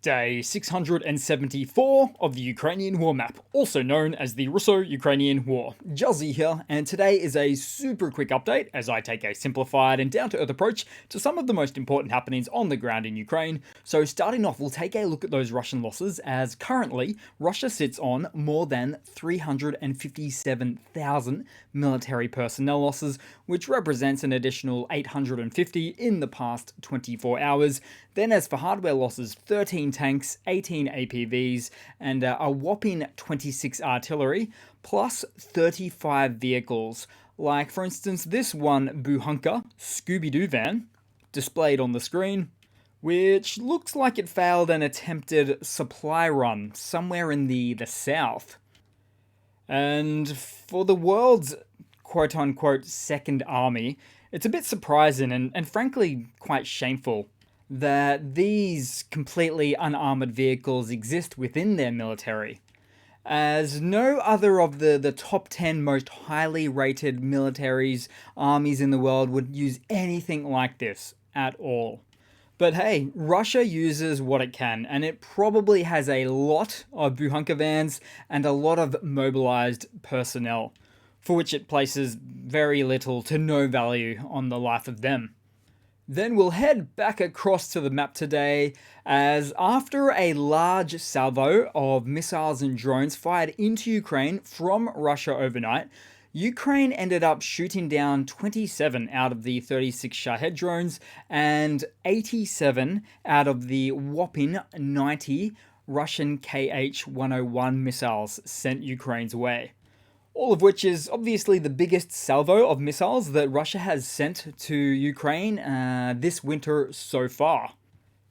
Day 674 of the Ukrainian War Map, also known as the Russo-Ukrainian War. Juzzy here, and today is a super quick update as I take a simplified and down-to-earth approach to some of the most important happenings on the ground in Ukraine. So starting off, we'll take a look at those Russian losses, as currently Russia sits on more than 357,000 military personnel losses, which represents an additional 850 in the past 24 hours. Then as for hardware losses, 13 tanks, 18 APVs, and a whopping 26 artillery, plus 35 vehicles. Like, for instance, this one Buhanka Scooby-Doo van, displayed on the screen, which looks like it failed an attempted supply run somewhere in the south. And for the world's quote-unquote second army, it's a bit surprising and frankly quite shameful that these completely unarmored vehicles exist within their military, as no other of the top 10 most highly rated militaries, armies in the world would use anything like this at all. But hey, Russia uses what it can, and it probably has a lot of Buhanka vans and a lot of mobilized personnel, for which it places very little to no value on the life of them. Then we'll head back across to the map today, as after a large salvo of missiles and drones fired into Ukraine from Russia overnight, Ukraine ended up shooting down 27 out of the 36 Shahed drones and 87 out of the whopping 90 Russian Kh-101 missiles sent Ukraine's way. All of which is obviously the biggest salvo of missiles that Russia has sent to Ukraine this winter so far.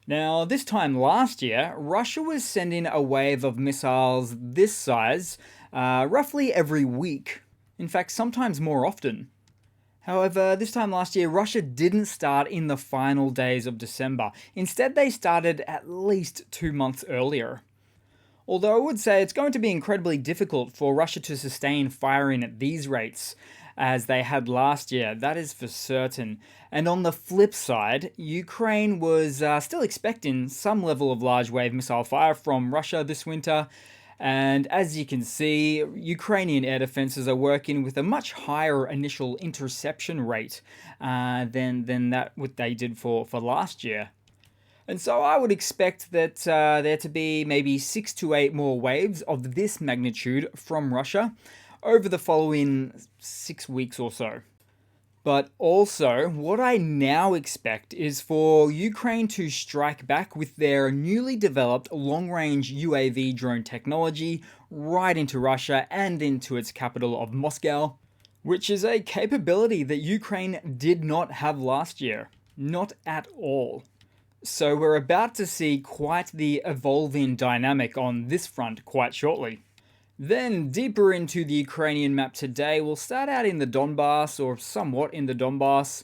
Now, this time last year, Russia was sending a wave of missiles this size roughly every week. In fact, sometimes more often. However, this time last year, Russia didn't start in the final days of December. Instead, they started at least 2 months earlier. Although I would say it's going to be incredibly difficult for Russia to sustain firing at these rates as they had last year, that is for certain. And on the flip side, Ukraine was still expecting some level of large wave missile fire from Russia this winter. And as you can see, Ukrainian air defenses are working with a much higher initial interception rate than that what they did for last year. And so I would expect that there to be maybe 6 to 8 more waves of this magnitude from Russia over the following 6 weeks or so. But also, what I now expect is for Ukraine to strike back with their newly developed long-range UAV drone technology right into Russia and into its capital of Moscow, which is a capability that Ukraine did not have last year. Not at all. So we're about to see quite the evolving dynamic on this front quite shortly. Then deeper into the Ukrainian map today, we'll start out in the Donbass, or somewhat in the Donbass,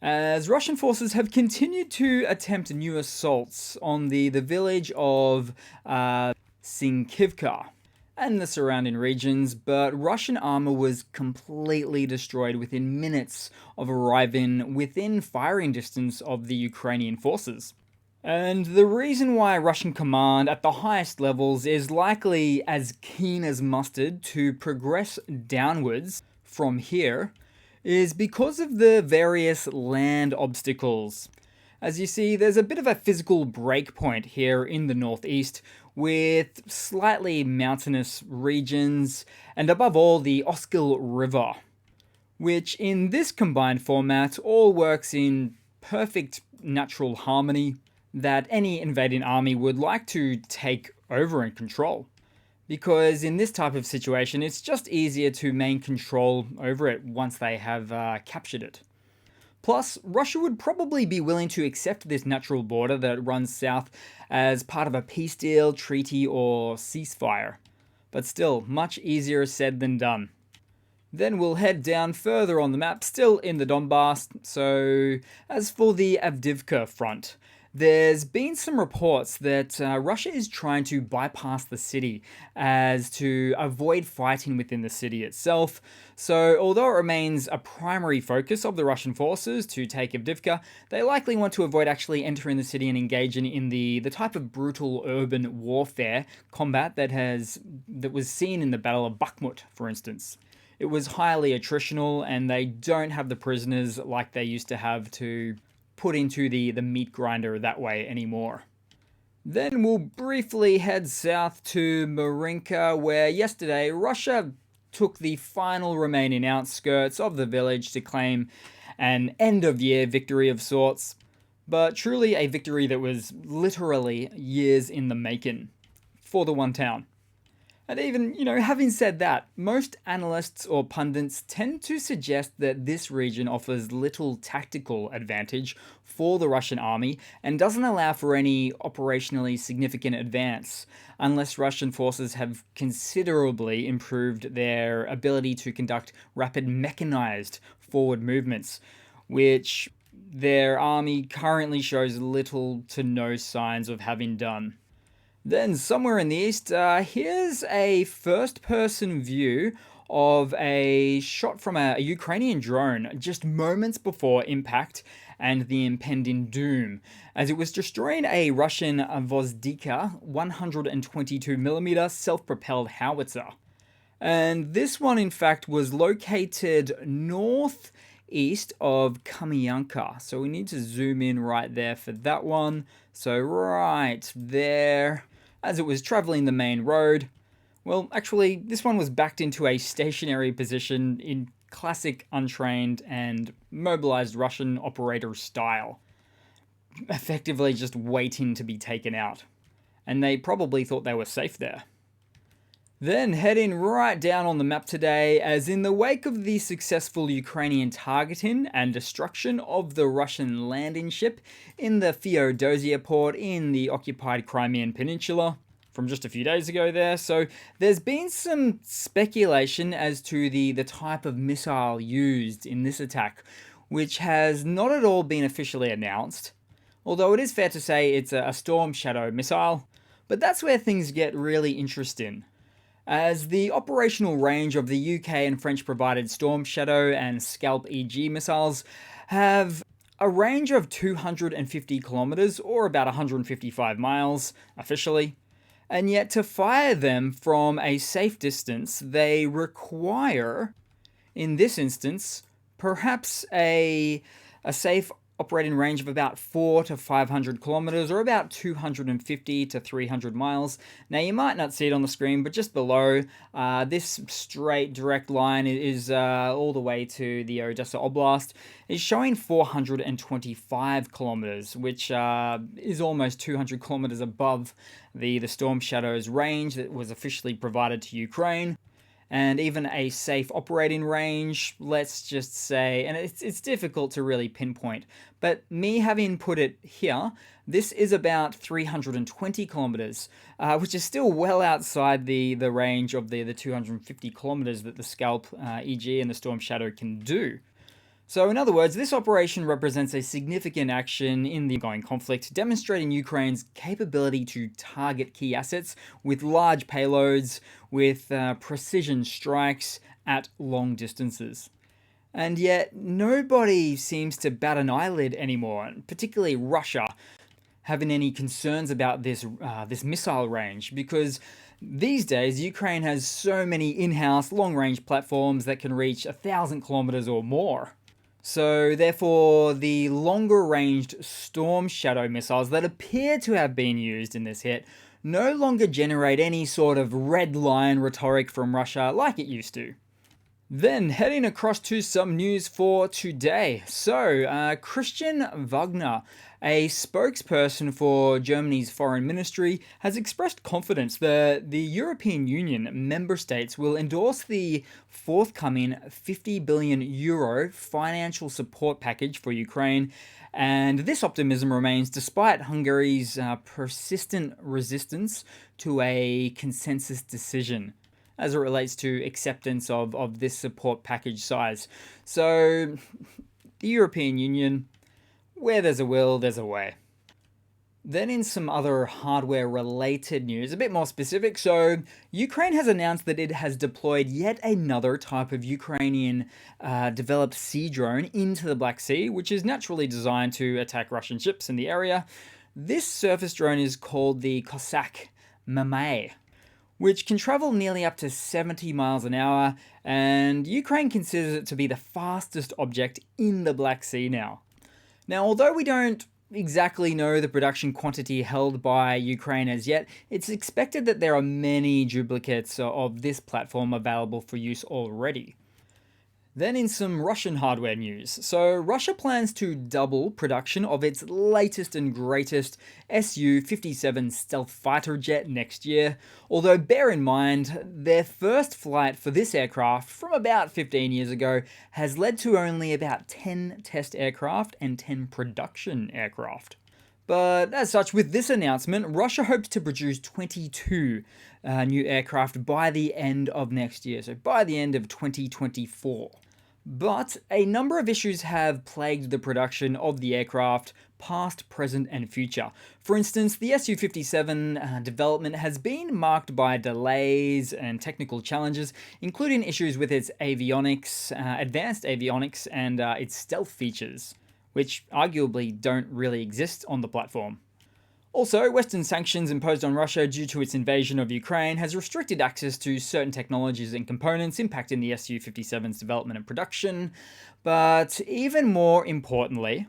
as Russian forces have continued to attempt new assaults on the village of Sinkivka and the surrounding regions, but Russian armor was completely destroyed within minutes of arriving within firing distance of the Ukrainian forces. And the reason why Russian command at the highest levels is likely as keen as mustard to progress downwards from here is because of the various land obstacles. As you see, there's a bit of a physical breakpoint here in the northeast, with slightly mountainous regions, and above all the Oskil River, which in this combined format all works in perfect natural harmony that any invading army would like to take over and control. Because in this type of situation, it's just easier to maintain control over it once they have captured it. Plus, Russia would probably be willing to accept this natural border that runs south as part of a peace deal, treaty, or ceasefire. But still, much easier said than done. Then we'll head down further on the map, still in the Donbass. So, as for the Avdiivka front, There's been some reports that Russia is trying to bypass the city as to avoid fighting within the city itself. So, although it remains a primary focus of the Russian forces to take Avdiivka, they likely want to avoid actually entering the city and engaging in the type of brutal urban warfare combat that was seen in the Battle of Bakhmut, for instance. It was highly attritional, and they don't have the prisoners like they used to have to put into the meat grinder that way anymore. Then we'll briefly head south to Marinka, where yesterday Russia took the final remaining outskirts of the village to claim an end of year victory of sorts, but truly a victory that was literally years in the making for the one town. And even, having said that, most analysts or pundits tend to suggest that this region offers little tactical advantage for the Russian army and doesn't allow for any operationally significant advance, unless Russian forces have considerably improved their ability to conduct rapid mechanized forward movements, which their army currently shows little to no signs of having done. Then, somewhere in the east, here's a first-person view of a shot from a Ukrainian drone just moments before impact and the impending doom, as it was destroying a Russian Avdiivka 122mm self-propelled howitzer. And this one, in fact, was located northeast of Kamianka. So we need to zoom in right there for that one. So right there, as it was traveling the main road. Well, actually, this one was backed into a stationary position in classic untrained and mobilized Russian operator style, effectively just waiting to be taken out. And they probably thought they were safe there. Then heading right down on the map today, as in the wake of the successful Ukrainian targeting and destruction of the Russian landing ship in the Feodosia port in the occupied Crimean Peninsula from just a few days ago there. So there's been some speculation as to the type of missile used in this attack, which has not at all been officially announced, although it is fair to say it's a Storm Shadow missile. But that's where things get really interesting, as the operational range of the UK and French provided Storm Shadow and Scalp EG missiles have a range of 250 kilometers, or about 155 miles officially, and yet to fire them from a safe distance they require, in this instance, perhaps a safe operating range of about 400 to 500 kilometers, or about 250 to 300 miles. Now, you might not see it on the screen, but just below, this straight direct line is all the way to the Odessa Oblast, is showing 425 kilometers, which is almost 200 kilometers above the Storm Shadow's range that was officially provided to Ukraine. And even a safe operating range, let's just say, and it's difficult to really pinpoint, but me having put it here, this is about 320 kilometers, which is still well outside the range of the 250 kilometers that the Scalp EG and the Storm Shadow can do. So in other words, this operation represents a significant action in the ongoing conflict, demonstrating Ukraine's capability to target key assets with large payloads, with precision strikes at long distances. And yet, nobody seems to bat an eyelid anymore, particularly Russia, having any concerns about this missile range, because these days Ukraine has so many in-house long-range platforms that can reach 1,000 kilometers or more. So therefore, the longer-ranged Storm Shadow missiles that appear to have been used in this hit no longer generate any sort of red line rhetoric from Russia like it used to. Then heading across to some news for today. So, Christian Wagner, a spokesperson for Germany's foreign ministry, has expressed confidence that the European Union member states will endorse the forthcoming €50 billion financial support package for Ukraine. And this optimism remains despite Hungary's persistent resistance to a consensus decision as it relates to acceptance of this support package size. So, the European Union, where there's a will, there's a way. Then in some other hardware related news, a bit more specific, so Ukraine has announced that it has deployed yet another type of Ukrainian developed sea drone into the Black Sea, which is naturally designed to attack Russian ships in the area. This surface drone is called the Cossack Mame, which can travel nearly up to 70 miles an hour, and Ukraine considers it to be the fastest object in the Black Sea now. Now, although we don't exactly know the production quantity held by Ukraine as yet, it's expected that there are many duplicates of this platform available for use already. Then in some Russian hardware news. So Russia plans to double production of its latest and greatest Su-57 stealth fighter jet next year, although bear in mind, their first flight for this aircraft from about 15 years ago has led to only about 10 test aircraft and 10 production aircraft. But as such, with this announcement, Russia hopes to produce 22 new aircraft by the end of next year, so by the end of 2024. But a number of issues have plagued the production of the aircraft, past, present, and future. For instance, the Su-57 development has been marked by delays and technical challenges, including issues with its avionics, advanced avionics, and its stealth features, which arguably don't really exist on the platform. Also, Western sanctions imposed on Russia due to its invasion of Ukraine has restricted access to certain technologies and components, impacting the Su-57's development and production. But even more importantly,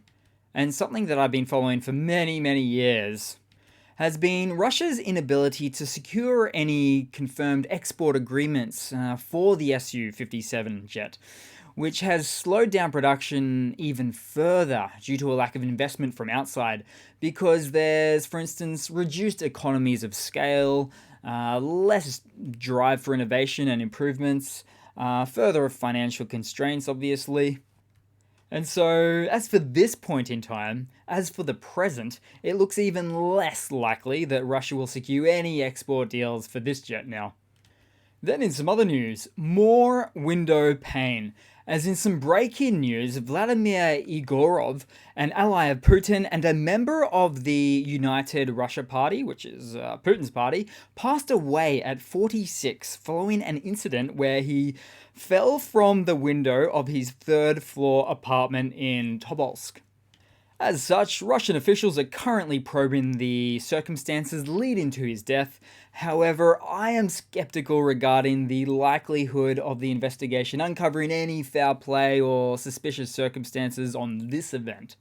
and something that I've been following for many years, has been Russia's inability to secure any confirmed export agreements for the Su-57 jet, which has slowed down production even further due to a lack of investment from outside, because there's, for instance, reduced economies of scale, less drive for innovation and improvements, further financial constraints, obviously. And so, as for this point in time, as for the present, it looks even less likely that Russia will secure any export deals for this jet now. Then in some other news, more window pane. As in some break-in news, Vladimir Igorov, an ally of Putin and a member of the United Russia Party, which is Putin's party, passed away at 46 following an incident where he fell from the window of his third-floor apartment in Tobolsk. As such, Russian officials are currently probing the circumstances leading to his death. However, I am skeptical regarding the likelihood of the investigation uncovering any foul play or suspicious circumstances on this event.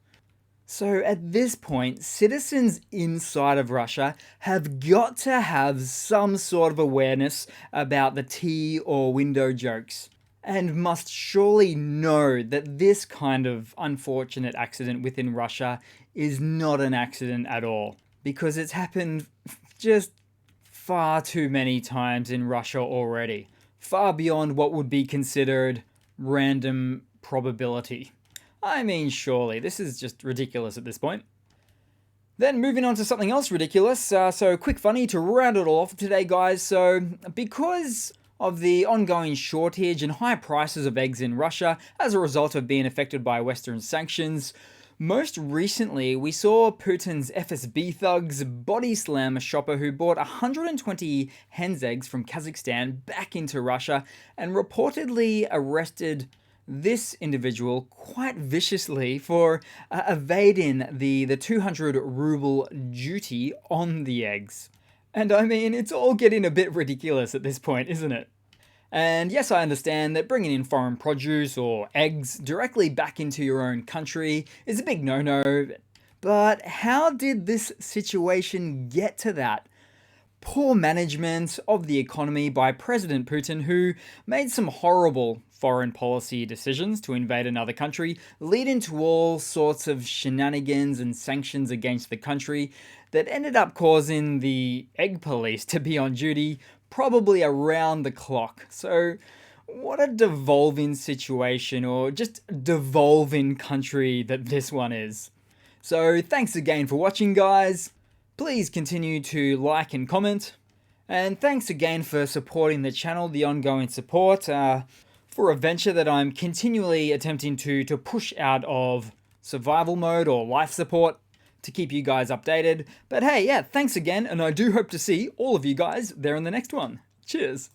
So at this point, citizens inside of Russia have got to have some sort of awareness about the tea or window jokes, and must surely know that this kind of unfortunate accident within Russia is not an accident at all, because it's happened just far too many times in Russia already, far beyond what would be considered random probability. I mean, surely, this is just ridiculous at this point. Then moving on to something else ridiculous, so quick funny to round it all off today, guys. So, because of the ongoing shortage and high prices of eggs in Russia as a result of being affected by Western sanctions, most recently we saw Putin's FSB thugs body slam a shopper who bought 120 hen's eggs from Kazakhstan back into Russia and reportedly arrested this individual quite viciously for evading the 200 ruble duty on the eggs. And I mean, it's all getting a bit ridiculous at this point, isn't it? And yes, I understand that bringing in foreign produce or eggs directly back into your own country is a big no-no, but how did this situation get to that? Poor management of the economy by President Putin, who made some horrible foreign policy decisions to invade another country, leading to all sorts of shenanigans and sanctions against the country that ended up causing the egg police to be on duty probably around the clock. So what a devolving situation, or just devolving country that this one is. So thanks again for watching, guys. Please continue to like and comment. And thanks again for supporting the channel, the ongoing support for a venture that I'm continually attempting to push out of survival mode or life support. to keep you guys updated. But hey, yeah, thanks again, and I do hope to see all of you guys there in the next one. Cheers!